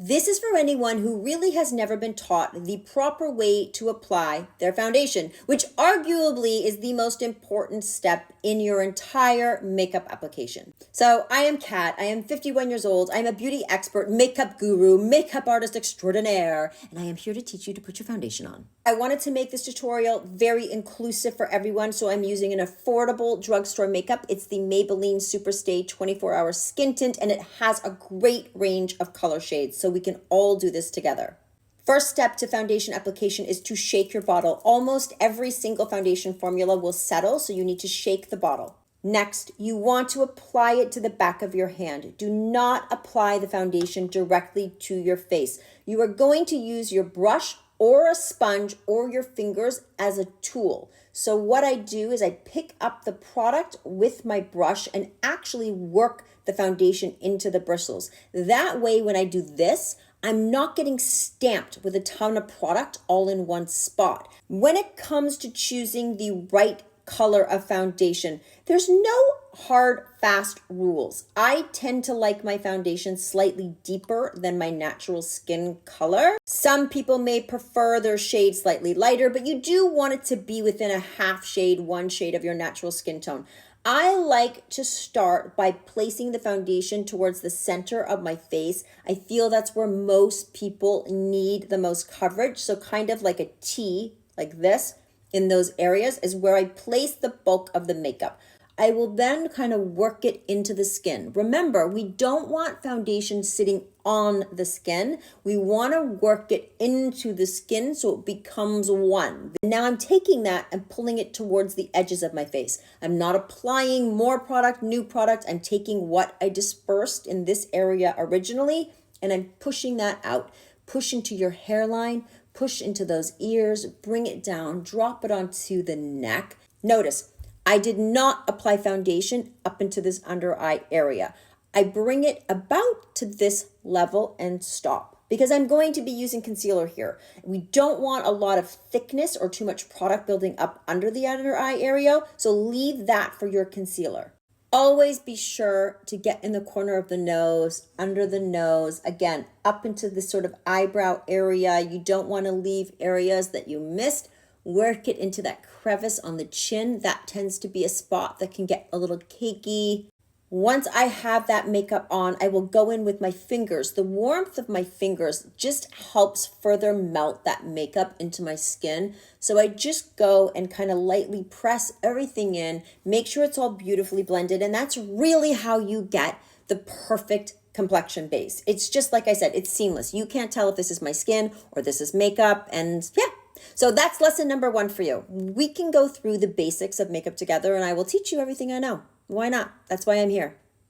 This is for anyone who really has never been taught the proper way to apply their foundation, which arguably is the most important step in your entire makeup application. So I am Kat. I am 51 years old. I'm a beauty expert, makeup guru, makeup artist extraordinaire, and I am here to teach you to put your foundation on. I wanted to make this tutorial very inclusive for everyone, so I'm using an affordable drugstore makeup. It's the Maybelline Superstay 24-Hour Skin Tint, and it has a great range of color shades, so we can all do this together. First step to foundation application is to shake your bottle. Almost every single foundation formula will settle, so you need to shake the bottle. Next, you want to apply it to the back of your hand. Do not apply the foundation directly to your face. You are going to use your brush or a sponge or your fingers as a tool. So what I do is I pick up the product with my brush and actually work the foundation into the bristles. That way, when I do this, I'm not getting stamped with a ton of product all in one spot. When it comes to choosing the right color of foundation, there's no hard, fast rules. I tend to like my foundation slightly deeper than my natural skin color. Some people may prefer their shade slightly lighter, but you do want it to be within a half shade, one shade of your natural skin tone. I like to start by placing the foundation towards the center of my face. I feel that's where most people need the most coverage. So kind of like a T, like this, in those areas is where I place the bulk of the makeup. I will then kind of work it into the skin. Remember, we don't want foundation sitting on the skin. We want to work it into the skin so it becomes one. Now I'm taking that and pulling it towards the edges of my face. I'm not applying more product, new product. I'm taking what I dispersed in this area originally, and I'm pushing that out. Push into your hairline, push into those ears, bring it down, drop it onto the neck. Notice, I did not apply foundation up into this under eye area. I bring it about to this level and stop because I'm going to be using concealer here. We don't want a lot of thickness or too much product building up under the under eye area, so leave that for your concealer. Always be sure to get in the corner of the nose, under the nose, again, up into this sort of eyebrow area. You don't want to leave areas that you missed. Work it into that crevice on the chin. That tends to be a spot that can get a little cakey. Once I have that makeup on, I will go in with my fingers. The warmth of my fingers just helps further melt that makeup into my skin. So I just go and kind of lightly press everything in, make sure it's all beautifully blended. And that's really how you get the perfect complexion base. It's just like I said, it's seamless. You can't tell if this is my skin or this is makeup. And yeah. So that's lesson number 1 for you. We can go through the basics of makeup together and I will teach you everything I know. Why not? That's why I'm here.